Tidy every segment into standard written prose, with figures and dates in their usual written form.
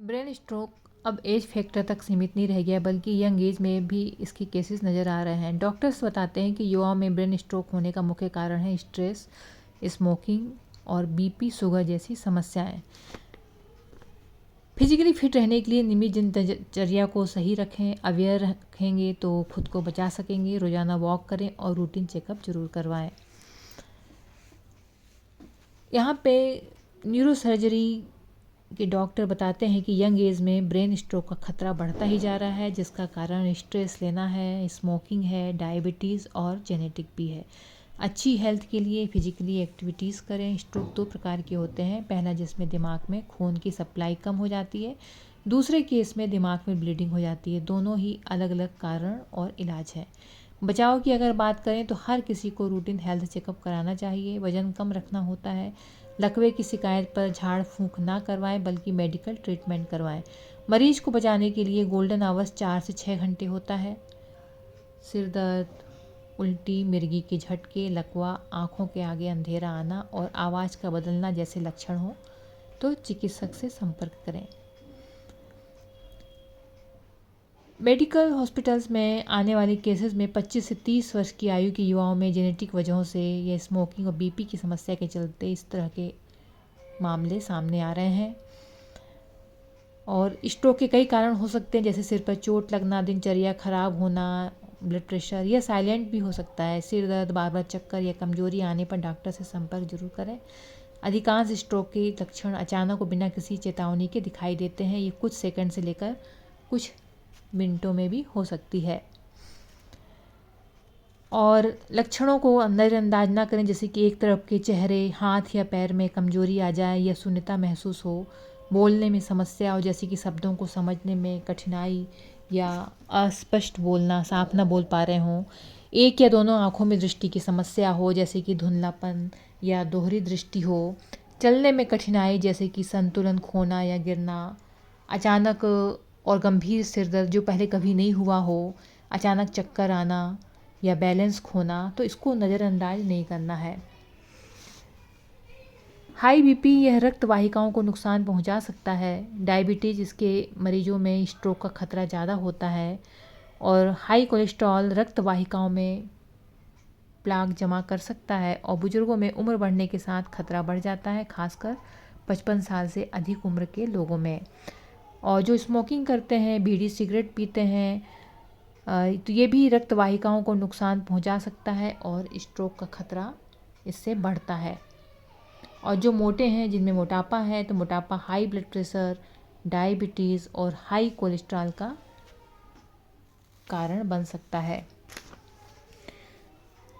Brain stroke अब age factor तक सीमित नहीं रह गया, बल्कि यंग एज में भी इसके केसेस नज़र आ रहे हैं। डॉक्टर्स बताते हैं कि युवाओं में ब्रेन स्ट्रोक होने का मुख्य कारण है स्ट्रेस, स्मोकिंग और बीपी, शुगर जैसी समस्याएं। फिजिकली फिट रहने के लिए नियमित दिनचर्या को सही रखें। अवेयर रखेंगे तो खुद को बचा सकेंगे। रोज़ाना वॉक करें और रूटीन चेकअप जरूर करवाएं। यहाँ पे न्यूरो सर्जरी के डॉक्टर बताते हैं कि यंग एज में ब्रेन स्ट्रोक का खतरा बढ़ता ही जा रहा है, जिसका कारण स्ट्रेस लेना है, स्मोकिंग है, डायबिटीज़ और जेनेटिक भी है। अच्छी हेल्थ के लिए फिजिकली एक्टिविटीज़ करें। स्ट्रोक दो प्रकार के होते हैं। पहला जिसमें दिमाग में खून की सप्लाई कम हो जाती है, दूसरे केस में दिमाग में ब्लीडिंग हो जाती है। दोनों ही अलग अलग कारण और इलाज है। बचाव की अगर बात करें तो हर किसी को रूटीन हेल्थ चेकअप कराना चाहिए। वज़न कम रखना होता है। लकवे की शिकायत पर झाड़ फूंक ना करवाएं, बल्कि मेडिकल ट्रीटमेंट करवाएं। मरीज को बचाने के लिए गोल्डन आवर्स 4 से 6 घंटे होता है। सिर दर्द, उल्टी, मिर्गी के झटके, लकवा, आँखों के आगे अंधेरा आना और आवाज़ का बदलना जैसे लक्षण हो तो चिकित्सक से संपर्क करें। मेडिकल हॉस्पिटल्स में आने वाले केसेस में 25 से 30 वर्ष की आयु के युवाओं में जेनेटिक वजहों से या स्मोकिंग और बीपी की समस्या के चलते इस तरह के मामले सामने आ रहे हैं। और स्ट्रोक के कई कारण हो सकते हैं, जैसे सिर पर चोट लगना, दिनचर्या खराब होना, ब्लड प्रेशर या साइलेंट भी हो सकता है। सिर दर्द, बार बार चक्कर या कमजोरी आने पर डॉक्टर से संपर्क जरूर करें। अधिकांश स्ट्रोक के लक्षण अचानक और बिना किसी चेतावनी के दिखाई देते हैं। ये कुछ सेकंड से लेकर कुछ मिनटों में भी हो सकती है। और लक्षणों को नज़रअंदाज ना करें, जैसे कि एक तरफ के चेहरे, हाथ या पैर में कमजोरी आ जाए या शून्यता महसूस हो, बोलने में समस्या हो, जैसे कि शब्दों को समझने में कठिनाई या अस्पष्ट बोलना, साफ ना बोल पा रहे हों, एक या दोनों आँखों में दृष्टि की समस्या हो, जैसे कि धुंधलापन या दोहरी दृष्टि हो, चलने में कठिनाई जैसे कि संतुलन खोना या गिरना, अचानक और गंभीर सिर दर्द जो पहले कभी नहीं हुआ हो, अचानक चक्कर आना या बैलेंस खोना, तो इसको नज़रअंदाज नहीं करना है। हाई बीपी यह रक्त वाहिकाओं को नुकसान पहुंचा सकता है। डायबिटीज़, इसके मरीजों में स्ट्रोक का खतरा ज़्यादा होता है। और हाई कोलेस्ट्रॉल रक्त वाहिकाओं में प्लाक जमा कर सकता है। और बुजुर्गों में उम्र बढ़ने के साथ खतरा बढ़ जाता है, खासकर 55 साल से अधिक उम्र के लोगों में। और जो स्मोकिंग करते हैं, बीड़ी सिगरेट पीते हैं, तो ये भी रक्त वाहिकाओं को नुकसान पहुंचा सकता है और स्ट्रोक का खतरा इससे बढ़ता है। और जो मोटे हैं, जिनमें मोटापा है, तो मोटापा हाई ब्लड प्रेशर, डायबिटीज़ और हाई कोलेस्ट्रॉल का कारण बन सकता है।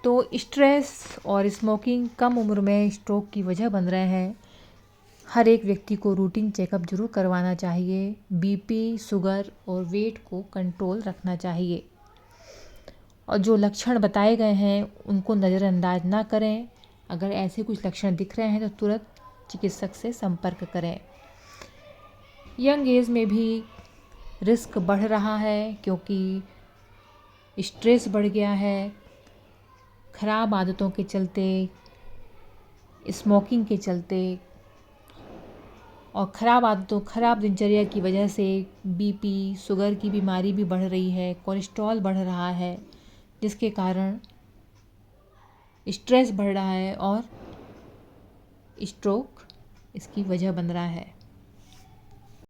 तो स्ट्रेस और स्मोकिंग कम उम्र में स्ट्रोक की वजह बन रहे हैं। हर एक व्यक्ति को रूटीन चेकअप जरूर करवाना चाहिए। बीपी, शुगर और वेट को कंट्रोल रखना चाहिए। और जो लक्षण बताए गए हैं उनको नज़रअंदाज ना करें। अगर ऐसे कुछ लक्षण दिख रहे हैं तो तुरंत चिकित्सक से संपर्क करें। यंग एज में भी रिस्क बढ़ रहा है, क्योंकि स्ट्रेस बढ़ गया है, ख़राब आदतों के चलते, स्मोकिंग के चलते और ख़राब दिनचर्या की वजह से बीपी, शुगर की बीमारी भी बढ़ रही है, कोलेस्ट्रॉल बढ़ रहा है, जिसके कारण स्ट्रेस बढ़ रहा है और स्ट्रोक इसकी वजह बन रहा है।